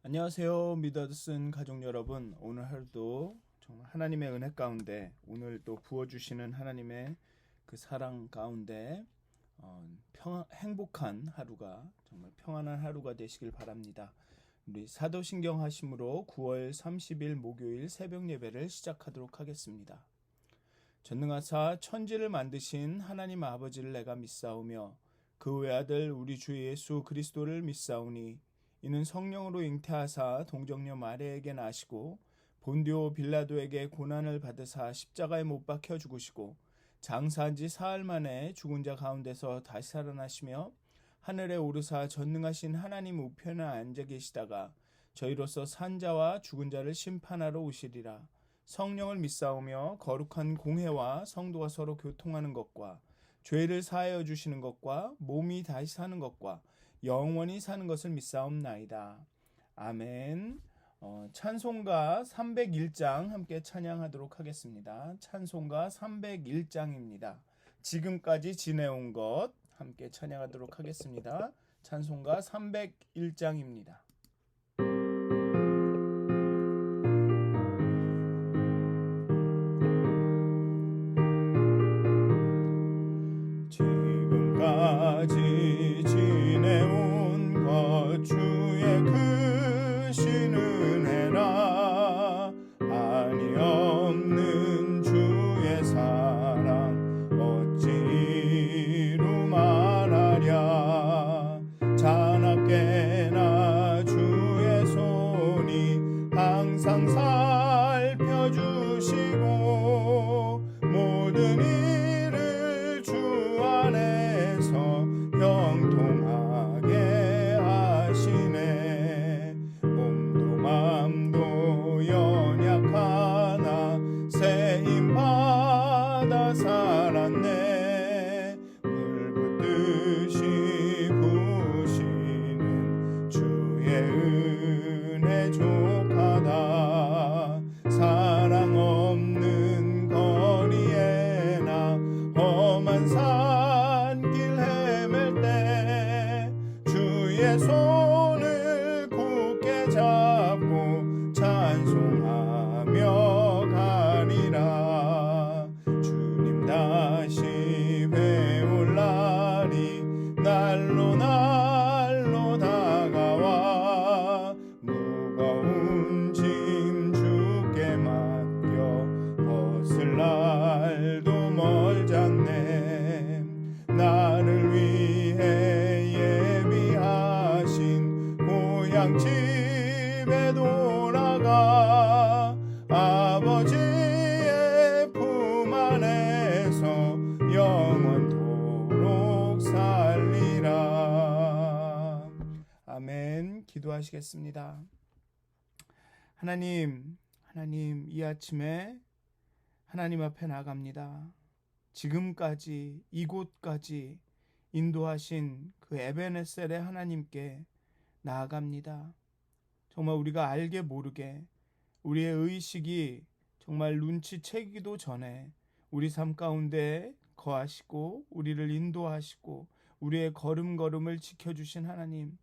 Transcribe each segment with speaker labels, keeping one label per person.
Speaker 1: 안녕하세요. 미더슨 가족 여러분. 오늘 하루도 정말 하나님의 은혜 가운데 오늘 또 부어주시는 하나님의 그 사랑 가운데 행복한 하루가 정말 평안한 하루가 되시길 바랍니다. 우리 사도신경 하심으로 9월 30일 목요일 새벽 예배를 시작하도록 하겠습니다. 전능하사 천지를 만드신 하나님 아버지를 내가 믿사오며 그 외아들 우리 주 예수 그리스도를 믿사오니 이는 성령으로 잉태하사 동정녀 마리아에게 나시고 본디오 빌라도에게 고난을 받으사 십자가에 못 박혀 죽으시고 장사한 지 사흘 만에 죽은 자 가운데서 다시 살아나시며 하늘에 오르사 전능하신 하나님 우편에 앉아 계시다가 저희로서 산 자와 죽은 자를 심판하러 오시리라. 성령을 믿사오며 거룩한 공회와 성도가 서로 교통하는 것과 죄를 사하여 주시는 것과 몸이 다시 사는 것과 영원히 사는 것을 믿사옵나이다. 아멘. 찬송가 301장 함께 찬양하도록 하겠습니다. 찬송가 301장입니다. 지금까지 지내온 것 함께 찬양하도록 하겠습니다. 찬송가 301장입니다. 지금까지 지내온 것 주의 크신 은혜라 한이 없는 주의 사랑 어찌 이루 말하랴. 자나깨나 주의 손이 항상 살펴주시고 모든 일을 주 안에서 형통하게 하시네. 몸도 맘도 연약하나 세임 받아 살았네. 물 붓듯이 부으시는 주의 은혜 족하다. 사랑 없는 거리에나 험한 산길 헤맬 때 주의 손을 굳게 잡고 찬송하며 가리라. 주님 다시 배울 날이 날로 날로 다가와 무거운 짐 주께 맡겨 벗을 날도 멀잖네. 나를 위해 예비하신 고향 집에 돌아가 아버지의 품 안에서 영원토록 살리라. 아멘. 기도하시겠습니다. 하나님 이 아침에 하나님 앞에 나갑니다. 지금까지 이곳까지 인도하신 그 에베네셀의 하나님께 나아갑니다. 정말 우리가 알게 모르게 우리의 의식이 정말 눈치채기도 전에 우리 삶 가운데 거하시고 우리를 인도하시고 우리의 걸음걸음을 지켜주신 하나님,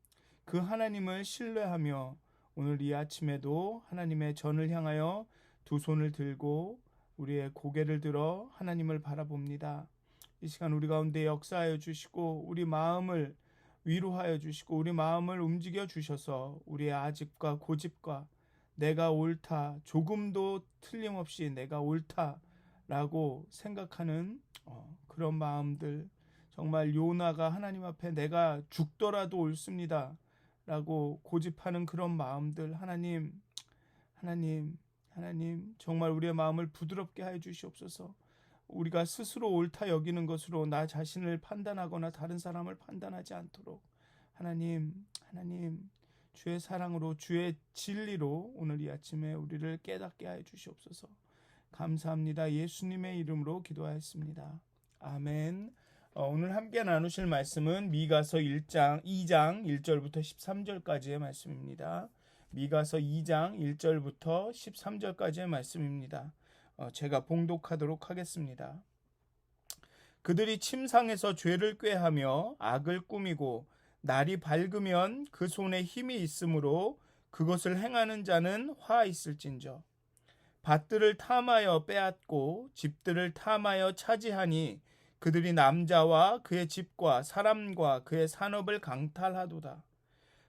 Speaker 1: 그 하나님을 신뢰하며 오늘 이 아침에도 하나님의 전을 향하여 두 손을 들고 우리의 고개를 들어 하나님을 바라봅니다. 이 시간 우리 가운데 역사하여 주시고 우리 마음을 위로하여 주시고 우리 마음을 움직여 주셔서 우리의 아집과 고집과 내가 옳다, 조금도 틀림없이 내가 옳다라고 생각하는 그런 마음들, 정말 요나가 하나님 앞에 내가 죽더라도 옳습니다 라고 고집하는 그런 마음들, 하나님 정말 우리의 마음을 부드럽게 하여 주시옵소서. 우리가 스스로 옳다 여기는 것으로 나 자신을 판단하거나 다른 사람을 판단하지 않도록 하나님 주의 사랑으로 주의 진리로 오늘 이 아침에 우리를 깨닫게 하여 주시옵소서. 감사합니다. 예수님의 이름으로 기도하였습니다. 아멘. 오늘 함께 나누실 말씀은 미가서 2장 1절부터 13절까지의 말씀입니다. 미가서 2장 1절부터 13절까지의 말씀입니다. 제가 봉독하도록 하겠습니다. 그들이 침상에서 죄를 꾀하며 악을 꾸미고 날이 밝으면 그 손에 힘이 있으므로 그것을 행하는 자는 화 있을진저. 밭들을 탐하여 빼앗고 집들을 탐하여 차지하니 그들이 남자와 그의 집과 사람과 그의 산업을 강탈하도다.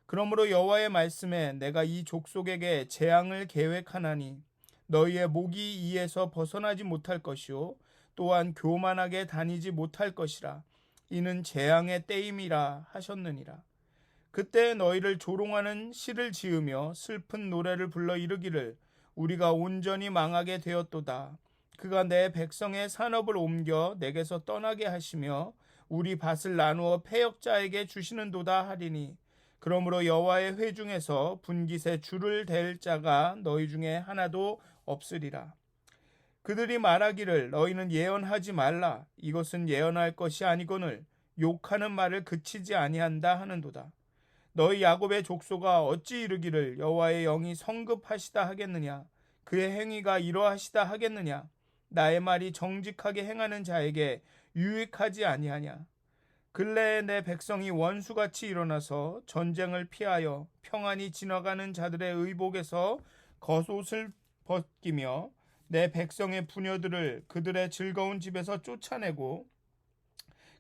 Speaker 1: 그러므로 여호와의 말씀에 내가 이 족속에게 재앙을 계획하나니 너희의 목이 이에서 벗어나지 못할 것이요 또한 교만하게 다니지 못할 것이라. 이는 재앙의 때임이라 하셨느니라. 그때 너희를 조롱하는 시를 지으며 슬픈 노래를 불러 이르기를 우리가 온전히 망하게 되었도다. 그가 내 백성의 산업을 옮겨 내게서 떠나게 하시며 우리 밭을 나누어 패역자에게 주시는도다 하리니 그러므로 여호와의 회중에서 분깃에 줄을 댈 자가 너희 중에 하나도 없으리라. 그들이 말하기를 너희는 예언하지 말라. 이것은 예언할 것이 아니거늘 욕하는 말을 그치지 아니한다 하는도다. 너희 야곱의 족속아 어찌 이르기를 여호와의 영이 성급하시다 하겠느냐. 그의 행위가 이러하시다 하겠느냐. 나의 말이 정직하게 행하는 자에게 유익하지 아니하냐. 근래에 내 백성이 원수같이 일어나서 전쟁을 피하여 평안히 지나가는 자들의 의복에서 겉옷을 벗기며 내 백성의 부녀들을 그들의 즐거운 집에서 쫓아내고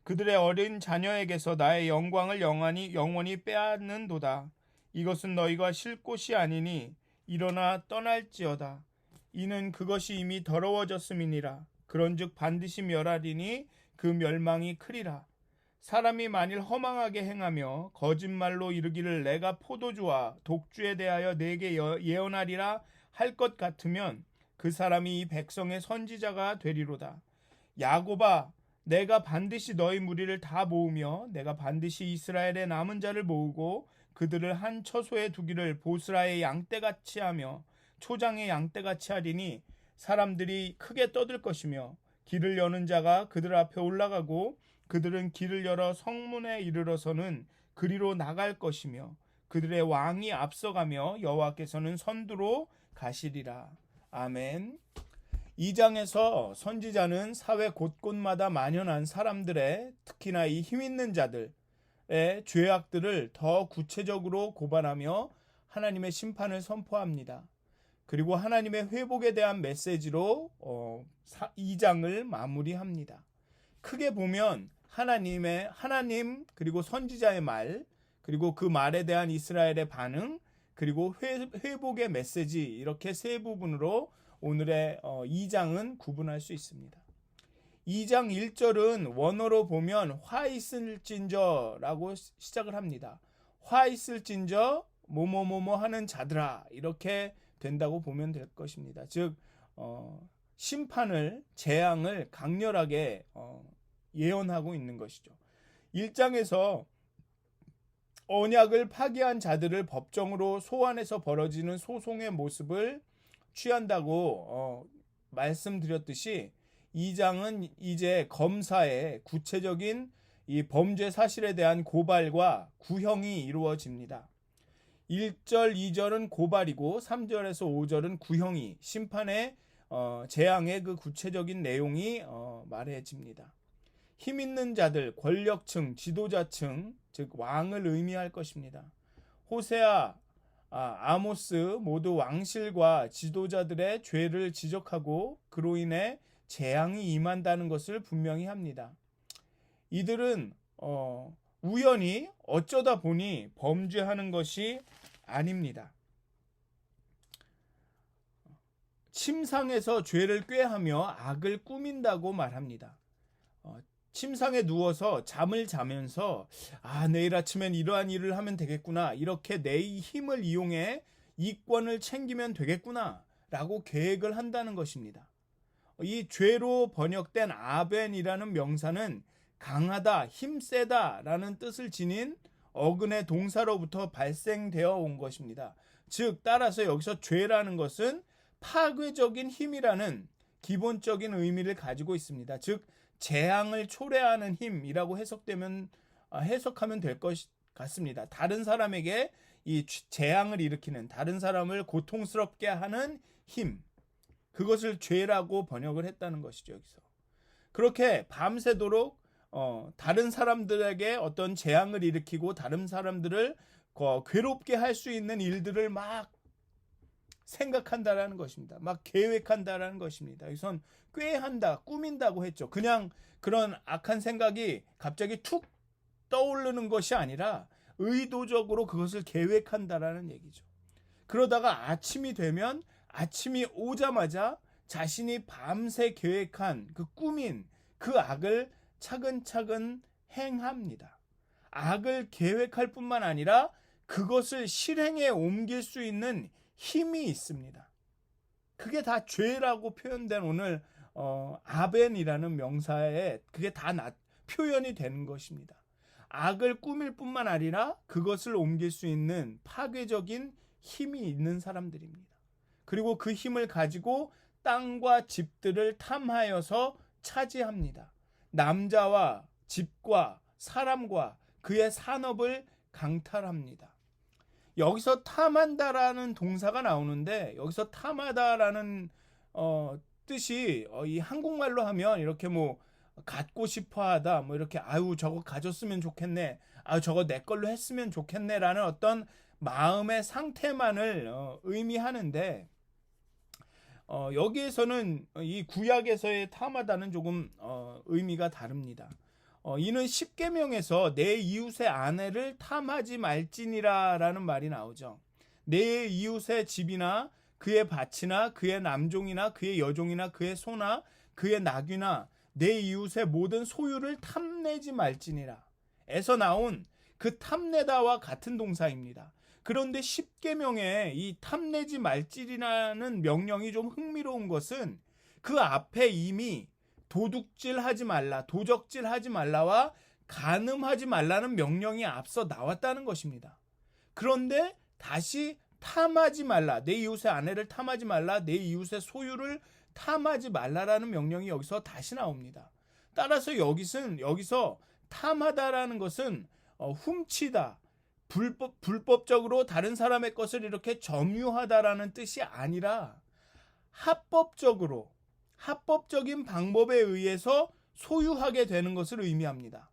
Speaker 1: 그들의 어린 자녀에게서 나의 영광을 영원히 빼앗는도다. 이것은 너희가 쉴 곳이 아니니 일어나 떠날지어다. 이는 그것이 이미 더러워졌음이니라. 그런즉 반드시 멸하리니 그 멸망이 크리라. 사람이 만일 허망하게 행하며 거짓말로 이르기를 내가 포도주와 독주에 대하여 내게 예언하리라 할 것 같으면 그 사람이 이 백성의 선지자가 되리로다. 야곱아 내가 반드시 너희 무리를 다 모으며 내가 반드시 이스라엘의 남은 자를 모으고 그들을 한 처소에 두기를 보스라의 양떼같이 하며 초장의 양떼같이 하리니 사람들이 크게 떠들 것이며 길을 여는 자가 그들 앞에 올라가고 그들은 길을 열어 성문에 이르러서는 그리로 나갈 것이며 그들의 왕이 앞서가며 여호와께서는 선두로 가시리라. 아멘. 2장에서 선지자는 사회 곳곳마다 만연한 사람들의 특히나 이 힘 있는 자들의 죄악들을 더 구체적으로 고발하며 하나님의 심판을 선포합니다. 그리고 하나님의 회복에 대한 메시지로 2장을 마무리합니다. 크게 보면 하나님 그리고 선지자의 말 그리고 그 말에 대한 이스라엘의 반응 그리고 회복의 메시지 이렇게 세 부분으로 오늘의 2장은 구분할 수 있습니다. 2장 1절은 원어로 보면 화 있을진저라고 시작을 합니다. 화 있을진저 뭐뭐뭐뭐 하는 자들아 이렇게 된다고 보면 될 것입니다. 즉 심판을 재앙을 강렬하게 예언하고 있는 것이죠. 1장에서 언약을 파기한 자들을 법정으로 소환해서 벌어지는 소송의 모습을 취한다고 말씀드렸듯이 2장은 이제 검사의 구체적인 이 범죄 사실에 대한 고발과 구형이 이루어집니다. 1절, 2절은 고발이고 3절에서 5절은 구형이 심판의 재앙의 그 구체적인 내용이 말해집니다. 힘 있는 자들, 권력층, 지도자층, 즉 왕을 의미할 것입니다. 호세아, 아모스 모두 왕실과 지도자들의 죄를 지적하고 그로 인해 재앙이 임한다는 것을 분명히 합니다. 이들은 우연히 어쩌다 보니 범죄하는 것이 아닙니다. 침상에서 죄를 꾀하며 악을 꾸민다고 말합니다. 침상에 누워서 잠을 자면서 내일 아침엔 이러한 일을 하면 되겠구나 이렇게 내 힘을 이용해 이권을 챙기면 되겠구나 라고 계획을 한다는 것입니다. 이 죄로 번역된 아벤이라는 명사는 강하다, 힘세다 라는 뜻을 지닌 어근의 동사로부터 발생되어 온 것입니다. 즉 따라서 여기서 죄라는 것은 파괴적인 힘이라는 기본적인 의미를 가지고 있습니다. 즉 재앙을 초래하는 힘이라고 해석하면 될 것 같습니다. 다른 사람에게 이 재앙을 일으키는 다른 사람을 고통스럽게 하는 힘 그것을 죄라고 번역을 했다는 것이죠. 여기서 그렇게 밤새도록 다른 사람들에게 어떤 재앙을 일으키고 다른 사람들을 괴롭게 할 수 있는 일들을 막 생각한다라는 것입니다. 막 계획한다라는 것입니다. 여기선 꾀한다, 꾸민다고 했죠. 그냥 그런 악한 생각이 갑자기 툭 떠오르는 것이 아니라 의도적으로 그것을 계획한다라는 얘기죠. 그러다가 아침이 되면 아침이 오자마자 자신이 밤새 계획한 그 꾸민 그 악을 차근차근 행합니다. 악을 계획할 뿐만 아니라 그것을 실행에 옮길 수 있는 힘이 있습니다. 그게 다 죄라고 표현된 오늘 아벤이라는 명사에 그게 다 표현이 되는 것입니다. 악을 꾸밀 뿐만 아니라 그것을 옮길 수 있는 파괴적인 힘이 있는 사람들입니다. 그리고 그 힘을 가지고 땅과 집들을 탐하여서 차지합니다. 남자와 집과 사람과 그의 산업을 강탈합니다. 여기서 탐한다라는 동사가 나오는데 여기서 탐하다라는 뜻이 이 한국말로 하면 이렇게 뭐 갖고 싶어하다, 뭐 이렇게 아유 저거 가졌으면 좋겠네, 아유 저거 내 걸로 했으면 좋겠네라는 어떤 마음의 상태만을 의미하는데 여기에서는 이 구약에서의 탐하다는 조금 의미가 다릅니다. 이는 십계명에서 내 이웃의 아내를 탐하지 말지니라라는 말이 나오죠. 내 이웃의 집이나 그의 밭이나 그의 남종이나 그의 여종이나 그의 소나 그의 낙이나 내 이웃의 모든 소유를 탐내지 말지니라 에서 나온 그 탐내다와 같은 동사입니다. 그런데 십계명에 이 탐내지 말지라는 명령이 좀 흥미로운 것은 그 앞에 이미 도둑질하지 말라, 도적질하지 말라와 간음하지 말라는 명령이 앞서 나왔다는 것입니다. 그런데 다시 탐하지 말라, 내 이웃의 아내를 탐하지 말라, 내 이웃의 소유를 탐하지 말라라는 명령이 여기서 다시 나옵니다. 따라서 여기서 탐하다라는 것은 훔치다, 불법적으로 다른 사람의 것을 이렇게 점유하다라는 뜻이 아니라 합법적인 방법에 의해서 소유하게 되는 것을 의미합니다.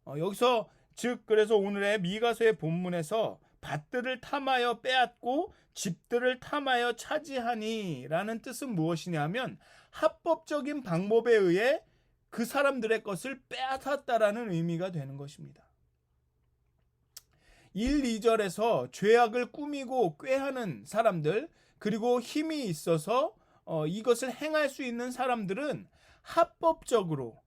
Speaker 1: 여기서 즉 그래서 오늘의 미가서의 본문에서 밭들을 탐하여 빼앗고 집들을 탐하여 차지하니 라는 뜻은 무엇이냐면 합법적인 방법에 의해 그 사람들의 것을 빼앗았다라는 의미가 되는 것입니다. 1, 2절에서 죄악을 꾸미고 꾀하는 사람들, 그리고 힘이 있어서 이것을 행할 수 있는 사람들은 합법적으로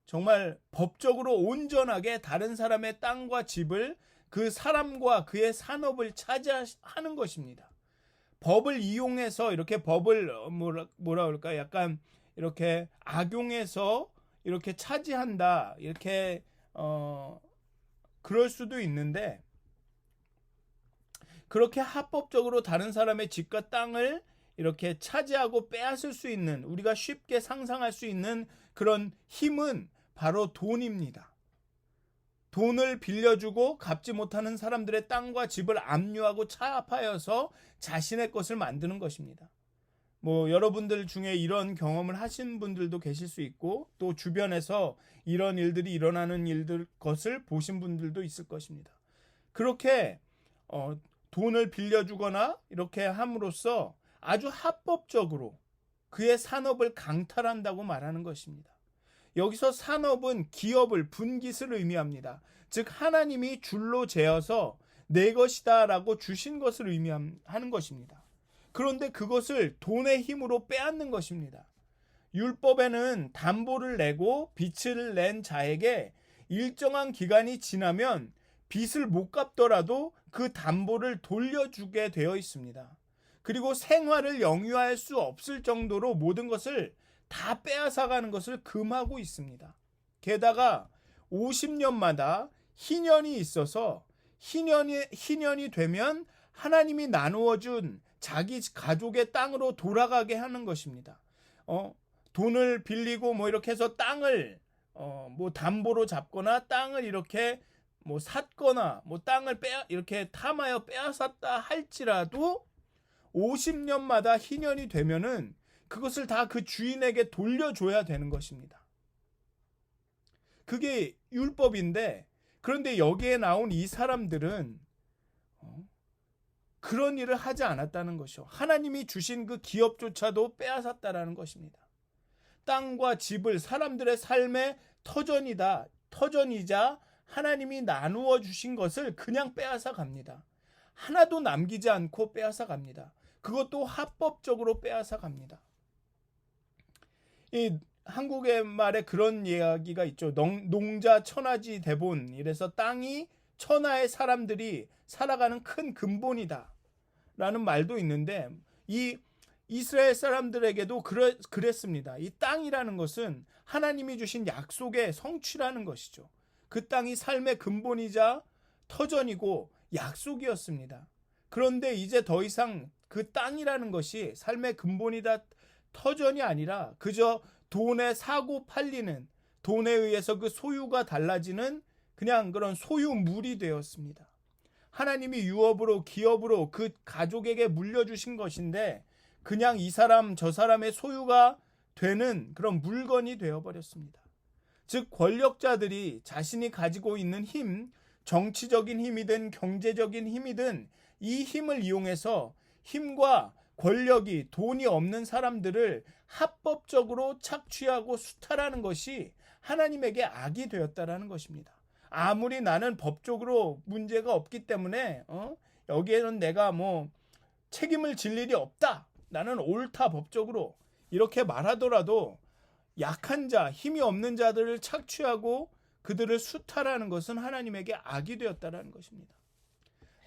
Speaker 1: 정말 법적으로 온전하게 다른 사람의 땅과 집을, 그 사람과 그의 산업을 차지하는 것입니다. 법을 이용해서 이렇게 법을 뭐라 그럴까, 약간 이렇게 악용해서 이렇게 차지한다, 이렇게 그럴 수도 있는데, 그렇게 합법적으로 다른 사람의 집과 땅을 이렇게 차지하고 빼앗을 수 있는, 우리가 쉽게 상상할 수 있는 그런 힘은 바로 돈입니다. 돈을 빌려주고 갚지 못하는 사람들의 땅과 집을 압류하고 차압하여서 자신의 것을 만드는 것입니다. 여러분들 중에 이런 경험을 하신 분들도 계실 수 있고, 또 주변에서 이런 일들이 일어나는 것을 보신 분들도 있을 것입니다. 그렇게 돈을 빌려주거나 이렇게 함으로써 아주 합법적으로 그의 산업을 강탈한다고 말하는 것입니다. 여기서 산업은 기업을, 분깃을 의미합니다. 즉 하나님이 줄로 재어서 내 것이다 라고 주신 것을 의미하는 것입니다. 그런데 그것을 돈의 힘으로 빼앗는 것입니다. 율법에는 담보를 내고 빚을 낸 자에게 일정한 기간이 지나면 빚을 못 갚더라도 그 담보를 돌려주게 되어 있습니다. 그리고 생활을 영위할 수 없을 정도로 모든 것을 다 빼앗아가는 것을 금하고 있습니다. 게다가 50년마다 희년이 있어서 희년이 되면 하나님이 나누어준 자기 가족의 땅으로 돌아가게 하는 것입니다. 돈을 빌리고 이렇게 해서 땅을 담보로 잡거나 땅을 이렇게 샀거나 땅을 이렇게 탐하여 빼앗았다 할지라도 50년마다 희년이 되면은 그것을 다 그 주인에게 돌려줘야 되는 것입니다. 그게 율법인데, 그런데 여기에 나온 이 사람들은 그런 일을 하지 않았다는 것이요. 하나님이 주신 그 기업조차도 빼앗았다라는 것입니다. 땅과 집을 사람들의 삶의 터전이자 하나님이 나누어 주신 것을 그냥 빼앗아 갑니다. 하나도 남기지 않고 빼앗아 갑니다. 그것도 합법적으로 빼앗아 갑니다. 이 한국의 말에 그런 이야기가 있죠. 농자 천하지 대본. 이래서 땅이 천하의 사람들이 살아가는 큰 근본이다 라는 말도 있는데, 이 이스라엘 사람들에게도 그랬습니다. 이 땅이라는 것은 하나님이 주신 약속의 성취라는 것이죠. 그 땅이 삶의 근본이자 터전이고 약속이었습니다. 그런데 이제 더 이상 그 땅이라는 것이 삶의 근본이다 터전이 아니라 그저 돈에 사고 팔리는, 돈에 의해서 그 소유가 달라지는 그냥 그런 소유물이 되었습니다. 하나님이 유업으로 기업으로 그 가족에게 물려주신 것인데 그냥 이 사람 저 사람의 소유가 되는 그런 물건이 되어버렸습니다. 즉 권력자들이 자신이 가지고 있는 힘, 정치적인 힘이든 경제적인 힘이든 이 힘을 이용해서 힘과 권력이 돈이 없는 사람들을 합법적으로 착취하고 수탈하는 것이 하나님에게 악이 되었다라는 것입니다. 아무리 나는 법적으로 문제가 없기 때문에 여기에는 내가 책임을 질 일이 없다, 나는 옳다 법적으로, 이렇게 말하더라도 약한 자, 힘이 없는 자들을 착취하고 그들을 수탈하는 것은 하나님에게 악이 되었다라는 것입니다.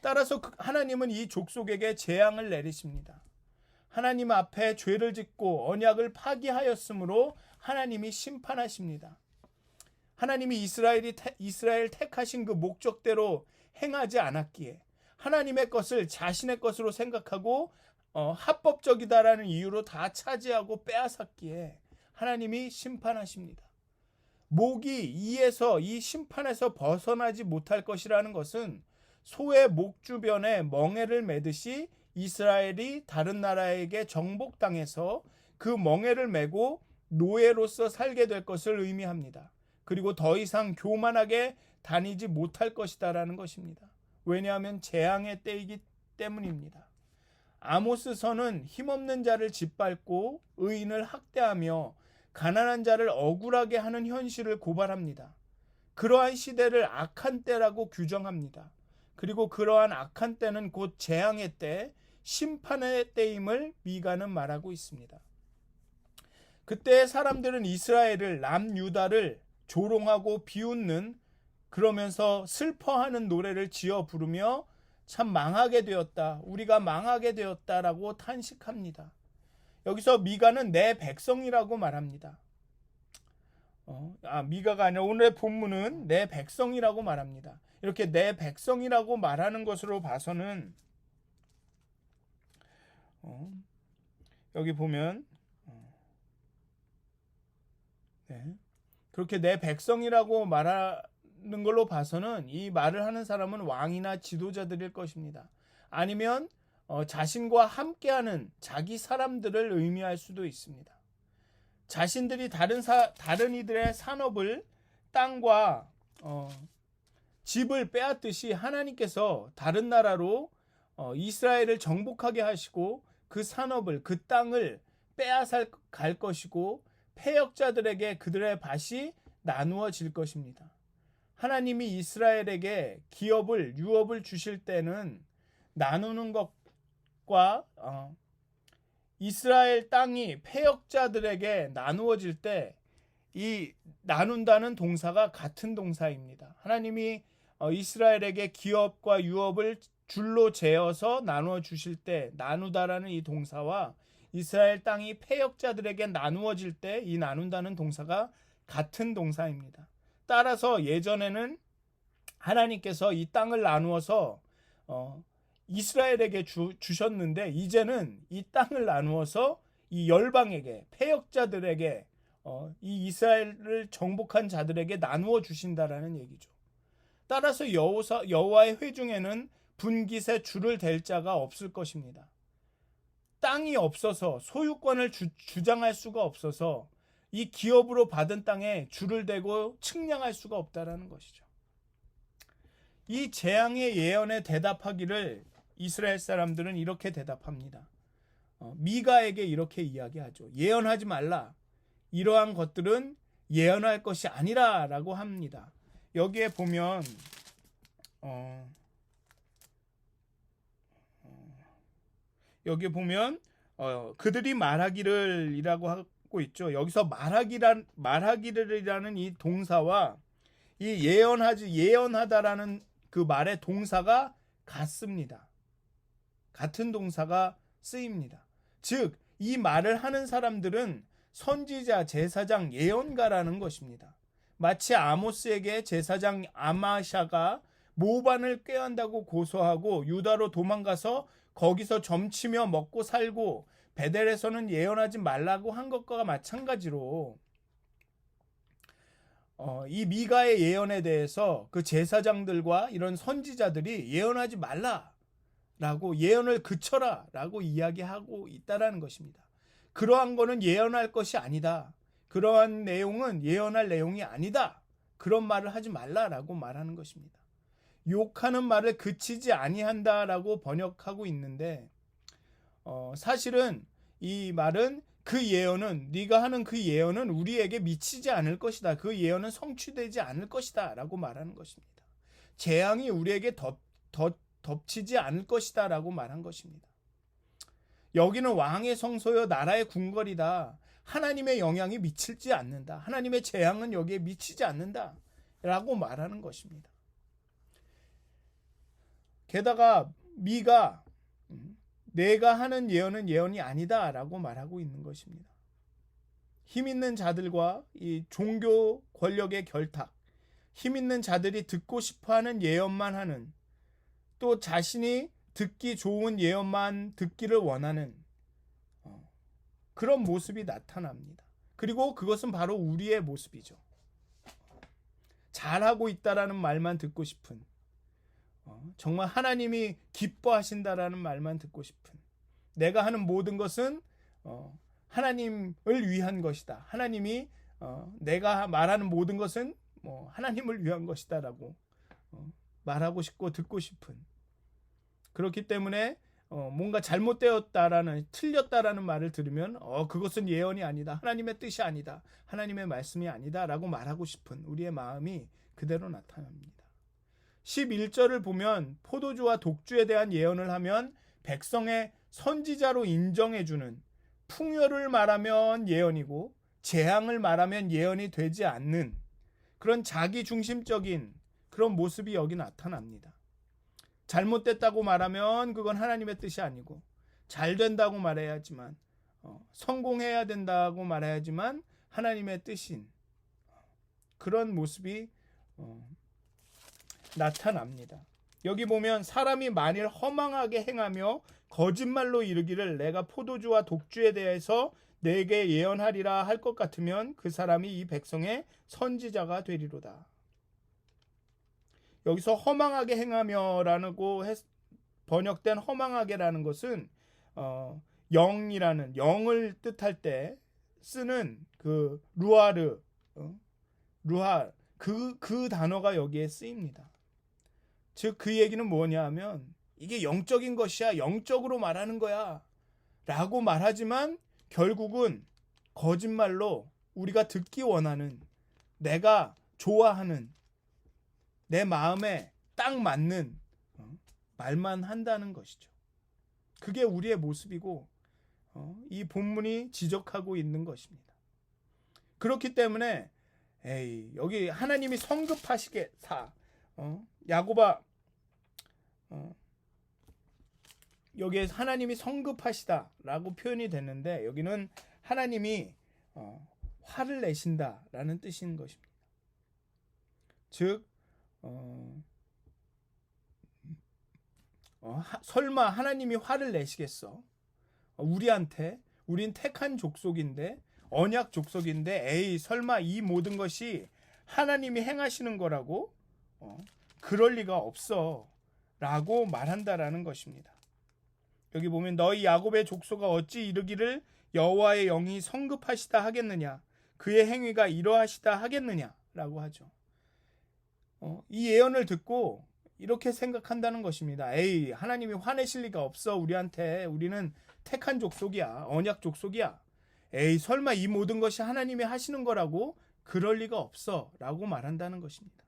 Speaker 1: 따라서 하나님은 이 족속에게 재앙을 내리십니다. 하나님 앞에 죄를 짓고 언약을 파기하였으므로 하나님이 심판하십니다. 하나님이 이스라엘 택하신 그 목적대로 행하지 않았기에, 하나님의 것을 자신의 것으로 생각하고 합법적이다라는 이유로 다 차지하고 빼앗았기에 하나님이 심판하십니다. 목이 이 심판에서 벗어나지 못할 것이라는 것은 소의 목 주변에 멍에를 매듯이 이스라엘이 다른 나라에게 정복당해서 그 멍에를 메고 노예로서 살게 될 것을 의미합니다. 그리고 더 이상 교만하게 다니지 못할 것이다라는 것입니다. 왜냐하면 재앙의 때이기 때문입니다. 아모스서는 힘없는 자를 짓밟고 의인을 학대하며 가난한 자를 억울하게 하는 현실을 고발합니다. 그러한 시대를 악한 때라고 규정합니다. 그리고 그러한 악한 때는 곧 재앙의 때, 심판의 때임을 미가는 말하고 있습니다. 그때 사람들은 이스라엘을, 남유다를 조롱하고 비웃는, 그러면서 슬퍼하는 노래를 지어 부르며 참 망하게 되었다, 우리가 망하게 되었다라고 탄식합니다. 여기서 미가는 내 백성이라고 말합니다. 미가가 아니라 오늘의 본문은 내 백성이라고 말합니다. 이렇게 내 백성이라고 말하는 것으로 봐서는 여기 보면 그렇게 내 백성이라고 말하는 걸로 봐서는 이 말을 하는 사람은 왕이나 지도자들일 것입니다. 아니면 자신과 함께하는 자기 사람들을 의미할 수도 있습니다. 자신들이 다른 이들의 산업을, 땅과 집을 빼앗듯이 하나님께서 다른 나라로 이스라엘을 정복하게 하시고 그 산업을, 그 땅을 빼앗아 갈 것이고 패역자들에게 그들의 밭이 나누어질 것입니다. 하나님이 이스라엘에게 기업을, 유업을 주실 때는 나누는 것과 이스라엘 땅이 패역자들에게 나누어질 때 이 나눈다는 동사가 같은 동사입니다. 하나님이 이스라엘에게 기업과 유업을 줄로 재어서 나누어 주실 때 나누다라는 이 동사와 이스라엘 땅이 패역자들에게 나누어질 때 이 나눈다는 동사가 같은 동사입니다. 따라서 예전에는 하나님께서 이 땅을 나누어서 이스라엘에게 주셨는데 이제는 이 땅을 나누어서 이 열방에게, 패역자들에게, 이 이스라엘을 정복한 자들에게 나누어 주신다라는 얘기죠. 따라서 여호와의 회중에는 분깃에 줄을 댈 자가 없을 것입니다. 땅이 없어서, 소유권을 주장할 수가 없어서 이 기업으로 받은 땅에 줄을 대고 측량할 수가 없다라는 것이죠. 이 재앙의 예언에 대답하기를 이스라엘 사람들은 이렇게 대답합니다. 미가에게 이렇게 이야기하죠. 예언하지 말라. 이러한 것들은 예언할 것이 아니라 라고 합니다. 여기에 보면 그들이 말하기를 이라고 하고 있죠. 여기서 말하기를이라는 이 동사와 이 예언하다라는 그 말의 동사가 같습니다. 같은 동사가 쓰입니다. 즉, 이 말을 하는 사람들은 선지자, 제사장, 예언가라는 것입니다. 마치 아모스에게 제사장 아마샤가 모반을 꾀한다고 고소하고 유다로 도망가서 거기서 점치며 먹고 살고 베델에서는 예언하지 말라고 한 것과 마찬가지로 이 미가의 예언에 대해서 그 제사장들과 이런 선지자들이 예언하지 말라라고 예언을 그쳐라 라고 이야기하고 있다라는 것입니다. 그러한 거는 예언할 것이 아니다. 그러한 내용은 예언할 내용이 아니다. 그런 말을 하지 말라라고 말하는 것입니다. 욕하는 말을 그치지 아니한다라고 번역하고 있는데 사실은 이 말은 그 예언은 네가 하는 그 예언은 우리에게 미치지 않을 것이다. 그 예언은 성취되지 않을 것이다 라고 말하는 것입니다. 재앙이 우리에게 덮치지 않을 것이다 라고 말한 것입니다. 여기는 왕의 성소여 나라의 궁궐이다. 하나님의 영향이 미치지 않는다. 하나님의 재앙은 여기에 미치지 않는다 라고 말하는 것입니다. 게다가 미가 내가 하는 예언은 예언이 아니다 라고 말하고 있는 것입니다. 힘 있는 자들과 이 종교 권력의 결탁, 힘 있는 자들이 듣고 싶어하는 예언만 하는, 또 자신이 듣기 좋은 예언만 듣기를 원하는 그런 모습이 나타납니다. 그리고 그것은 바로 우리의 모습이죠. 잘하고 있다라는 말만 듣고 싶은, 정말 하나님이 기뻐하신다라는 말만 듣고 싶은, 내가 하는 모든 것은 하나님을 위한 것이다. 하나님이 내가 말하는 모든 것은 하나님을 위한 것이다라고 말하고 싶고 듣고 싶은, 그렇기 때문에 뭔가 잘못되었다라는, 틀렸다라는 말을 들으면 그것은 예언이 아니다. 하나님의 뜻이 아니다. 하나님의 말씀이 아니다라고 말하고 싶은 우리의 마음이 그대로 나타납니다. 11절을 보면 포도주와 독주에 대한 예언을 하면 백성의 선지자로 인정해주는, 풍요를 말하면 예언이고 재앙을 말하면 예언이 되지 않는 그런 자기중심적인 그런 모습이 여기 나타납니다. 잘못됐다고 말하면 그건 하나님의 뜻이 아니고, 잘 된다고 말해야지만, 성공해야 된다고 말해야지만 하나님의 뜻인 그런 모습이 나타납니다. 여기 보면 사람이 만일 허망하게 행하며 거짓말로 이르기를 내가 포도주와 독주에 대해서 내게 예언하리라 할 것 같으면 그 사람이 이 백성의 선지자가 되리로다. 여기서 허망하게 행하며라고 번역된 허망하게라는 것은 영이라는, 영을 뜻할 때 쓰는 그 루아르, 그 단어가 여기에 쓰입니다. 즉 그 얘기는 뭐냐 하면 이게 영적인 것이야, 영적으로 말하는 거야 라고 말하지만 결국은 거짓말로 우리가 듣기 원하는, 내가 좋아하는, 내 마음에 딱 맞는 말만 한다는 것이죠. 그게 우리의 모습이고 이 본문이 지적하고 있는 것입니다. 그렇기 때문에 여기 하나님이 성급하시게 야고바 여기에 하나님이 성급하시다라고 표현이 됐는데 여기는 하나님이 화를 내신다라는 뜻인 것입니다. 즉 설마 하나님이 화를 내시겠어? 우리한테, 우린 택한 족속인데, 언약 족속인데, 설마 이 모든 것이 하나님이 행하시는 거라고? 그럴 리가 없어 라고 말한다라는 것입니다. 여기 보면 너희 야곱의 족속아 어찌 이르기를 여호와의 영이 성급하시다 하겠느냐, 그의 행위가 이러하시다 하겠느냐 라고 하죠. 이 예언을 듣고 이렇게 생각한다는 것입니다. 에이, 하나님이 화내실 리가 없어. 우리한테. 우리는 택한 족속이야. 언약 족속이야. 에이, 설마 이 모든 것이 하나님이 하시는 거라고? 그럴 리가 없어. 라고 말한다는 것입니다.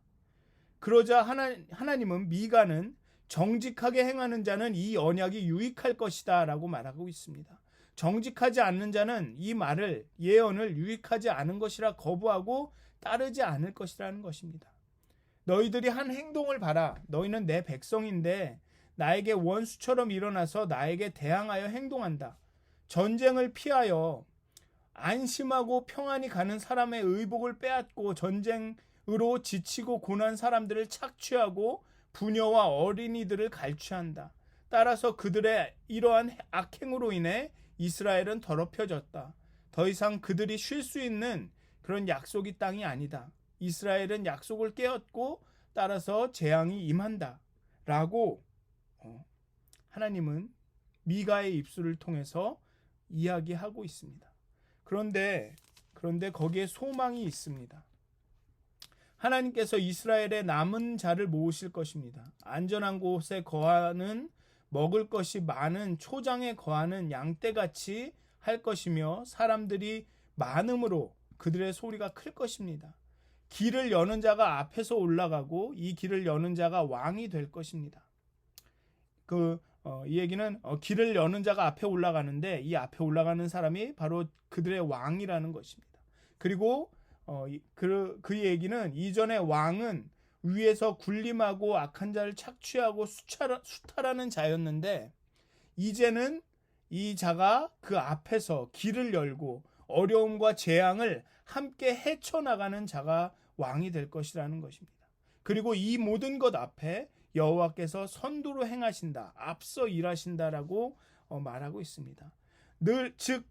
Speaker 1: 그러자 하나님은 미가는 정직하게 행하는 자는 이 언약이 유익할 것이다 라고 말하고 있습니다. 정직하지 않는 자는 이 말을, 예언을 유익하지 않은 것이라 거부하고 따르지 않을 것이라는 것입니다. 너희들이 한 행동을 봐라. 너희는 내 백성인데 나에게 원수처럼 일어나서 나에게 대항하여 행동한다. 전쟁을 피하여 안심하고 평안히 가는 사람의 의복을 빼앗고 전쟁으로 지치고 고난 사람들을 착취하고 부녀와 어린이들을 갈취한다. 따라서 그들의 이러한 악행으로 인해 이스라엘은 더럽혀졌다. 더 이상 그들이 쉴 수 있는 그런 약속이 땅이 아니다. 이스라엘은 약속을 깨었고 따라서 재앙이 임한다. 라고 하나님은 미가의 입술을 통해서 이야기하고 있습니다. 그런데 거기에 소망이 있습니다. 하나님께서 이스라엘의 남은 자를 모으실 것입니다. 안전한 곳에 거하는, 먹을 것이 많은 초장에 거하는 양떼같이 할 것이며 사람들이 많음으로 그들의 소리가 클 것입니다. 길을 여는 자가 앞에서 올라가고 이 길을 여는 자가 왕이 될 것입니다. 이 얘기는 길을 여는 자가 앞에 올라가는데 이 앞에 올라가는 사람이 바로 그들의 왕이라는 것입니다. 그리고 그 얘기는 이전에 왕은 위에서 군림하고 악한 자를 착취하고 수탈하는 자였는데 이제는 이 자가 그 앞에서 길을 열고 어려움과 재앙을 함께 헤쳐나가는 자가 왕이 될 것이라는 것입니다. 그리고 이 모든 것 앞에 여호와께서 선두로 행하신다, 앞서 일하신다라고 말하고 있습니다. 즉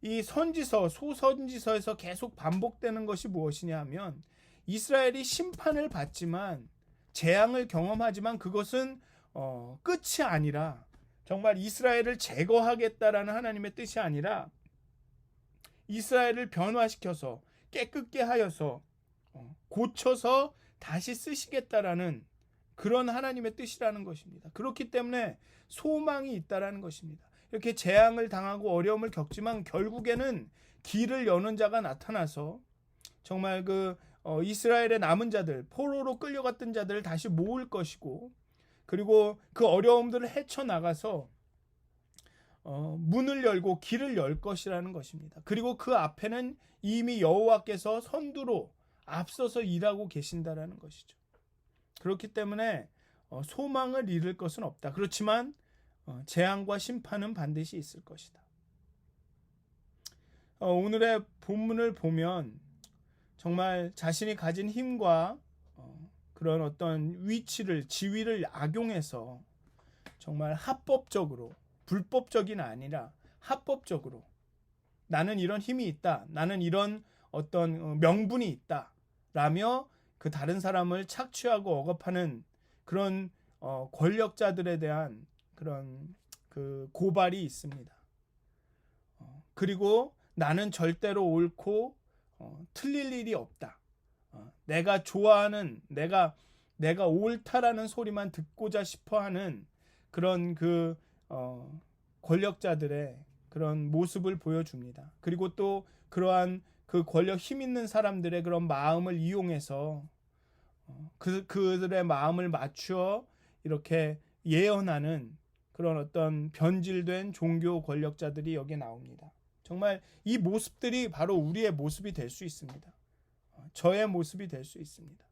Speaker 1: 이 선지서, 소선지서에서 계속 반복되는 것이 무엇이냐 하면 이스라엘이 심판을 받지만 재앙을 경험하지만 그것은 끝이 아니라 정말 이스라엘을 제거하겠다라는 하나님의 뜻이 아니라 이스라엘을 변화시켜서 깨끗게 하여서 고쳐서 다시 쓰시겠다라는 그런 하나님의 뜻이라는 것입니다. 그렇기 때문에 소망이 있다라는 것입니다. 이렇게 재앙을 당하고 어려움을 겪지만 결국에는 길을 여는 자가 나타나서 정말 이스라엘의 남은 자들, 포로로 끌려갔던 자들을 다시 모을 것이고 그리고 그 어려움들을 헤쳐나가서 문을 열고 길을 열 것이라는 것입니다. 그리고 그 앞에는 이미 여호와께서 선두로 앞서서 일하고 계신다라는 것이죠. 그렇기 때문에 소망을 잃을 것은 없다. 그렇지만 재앙과 심판은 반드시 있을 것이다. 오늘의 본문을 보면 정말 자신이 가진 힘과 그런 어떤 위치를, 지위를 악용해서 정말 합법적으로, 불법적이 아니라 합법적으로 나는 이런 힘이 있다, 나는 이런 어떤 명분이 있다 라며 그 다른 사람을 착취하고 억압하는 그런 권력자들에 대한 그런 그 고발이 있습니다. 그리고 나는 절대로 옳고 틀릴 일이 없다. 내가 좋아하는, 내가 옳다라는 소리만 듣고자 싶어하는 그런 권력자들의 그런 모습을 보여줍니다. 그리고 또 그러한 그 권력 힘 있는 사람들의 그런 마음을 이용해서 그들의 마음을 맞추어 이렇게 예언하는 그런 어떤 변질된 종교 권력자들이 여기에 나옵니다. 정말 이 모습들이 바로 우리의 모습이 될 수 있습니다. 저의 모습이 될 수 있습니다.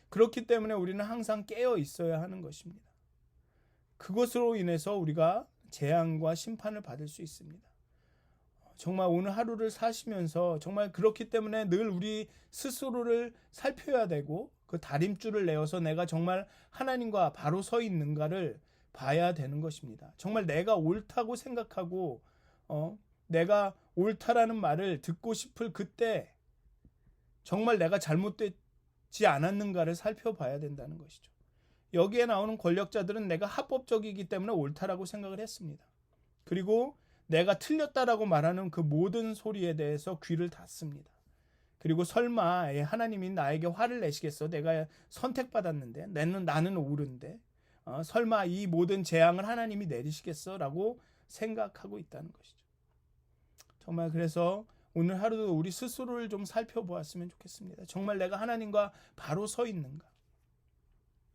Speaker 1: 그렇기 때문에 우리는 항상 깨어 있어야 하는 것입니다. 그것으로 인해서 우리가 재앙과 심판을 받을 수 있습니다. 정말 오늘 하루를 사시면서 정말 그렇기 때문에 늘 우리 스스로를 살펴야 되고 그 다림줄을 내어서 내가 정말 하나님과 바로 서 있는가를 봐야 되는 것입니다. 정말 내가 옳다고 생각하고 내가 옳다라는 말을 듣고 싶을 그때 정말 내가 잘못되지 않았는가를 살펴봐야 된다는 것이죠. 여기에 나오는 권력자들은 내가 합법적이기 때문에 옳다라고 생각을 했습니다. 그리고 내가 틀렸다라고 말하는 그 모든 소리에 대해서 귀를 닫습니다. 그리고 설마 하나님이 나에게 화를 내시겠어? 내가 선택받았는데 나는 옳은데 설마 이 모든 재앙을 하나님이 내리시겠어? 라고 생각하고 있다는 것이죠. 정말 그래서 오늘 하루도 우리 스스로를 좀 살펴보았으면 좋겠습니다. 정말 내가 하나님과 바로 서 있는가?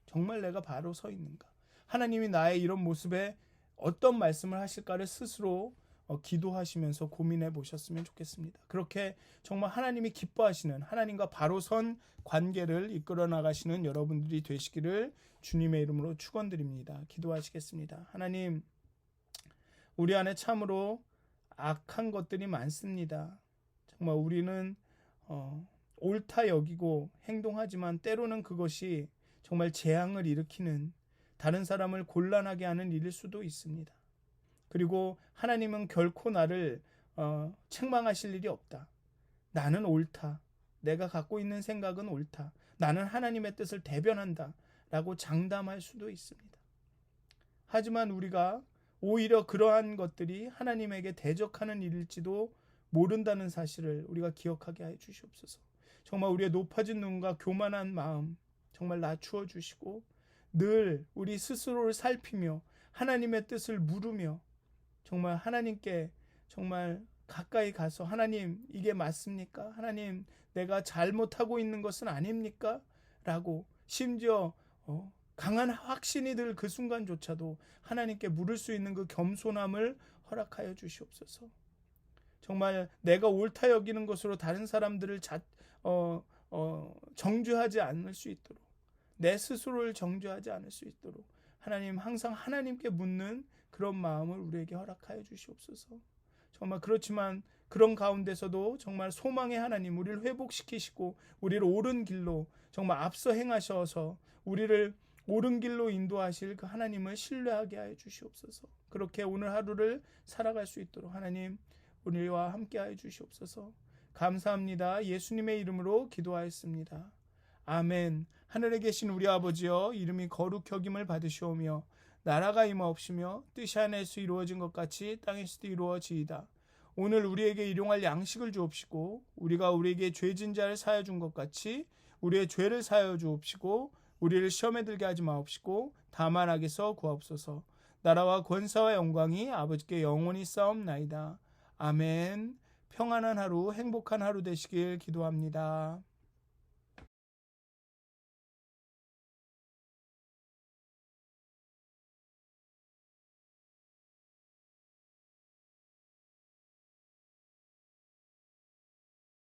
Speaker 1: 정말 내가 바로 서 있는가? 하나님이 나의 이런 모습에 어떤 말씀을 하실까를 스스로 기도하시면서 고민해 보셨으면 좋겠습니다. 그렇게 정말 하나님이 기뻐하시는 하나님과 바로 선 관계를 이끌어 나가시는 여러분들이 되시기를 주님의 이름으로 축원드립니다. 기도하시겠습니다. 하나님, 우리 안에 참으로 악한 것들이 많습니다. 정말 우리는 옳다 여기고 행동하지만 때로는 그것이 정말 재앙을 일으키는, 다른 사람을 곤란하게 하는 일일 수도 있습니다. 그리고 하나님은 결코 나를 책망하실 일이 없다. 나는 옳다. 내가 갖고 있는 생각은 옳다. 나는 하나님의 뜻을 대변한다. 라고 장담할 수도 있습니다. 하지만 우리가 오히려 그러한 것들이 하나님에게 대적하는 일일지도 모른다는 사실을 우리가 기억하게 해 주시옵소서. 정말 우리의 높아진 눈과 교만한 마음 정말 낮추어 주시고 늘 우리 스스로를 살피며 하나님의 뜻을 물으며 정말 하나님께 정말 가까이 가서 하나님 이게 맞습니까? 하나님 내가 잘못하고 있는 것은 아닙니까? 라고 심지어 강한 확신이 들 그 순간조차도 하나님께 물을 수 있는 그 겸손함을 허락하여 주시옵소서. 정말 내가 옳다 여기는 것으로 다른 사람들을 정죄하지 않을 수 있도록, 내 스스로를 정죄하지 않을 수 있도록 하나님 항상 하나님께 묻는 그런 마음을 우리에게 허락하여 주시옵소서. 정말 그렇지만 그런 가운데서도 정말 소망의 하나님 우리를 회복시키시고 우리를 옳은 길로 정말 앞서 행하셔서 우리를 옳은 길로 인도하실 그 하나님을 신뢰하게 하여 주시옵소서. 그렇게 오늘 하루를 살아갈 수 있도록 하나님 우리와 함께 하여 주시옵소서. 감사합니다. 예수님의 이름으로 기도하였습니다. 아멘. 하늘에 계신 우리 아버지여, 이름이 거룩 여김을 받으시오며 나라가 임하옵시며 뜻이 하늘에서 이루어진 것 같이 땅에서도 이루어지이다. 오늘 우리에게 일용할 양식을 주옵시고 우리가 우리에게 죄진 자를 사하여 준 것 같이 우리의 죄를 사하여 주옵시고 우리를 시험에 들게 하지 마옵시고 다만 악에서 구하옵소서. 나라와 권세와 영광이 아버지께 영원히 싸움나이다. 아멘. 평안한 하루, 행복한 하루 되시길 기도합니다.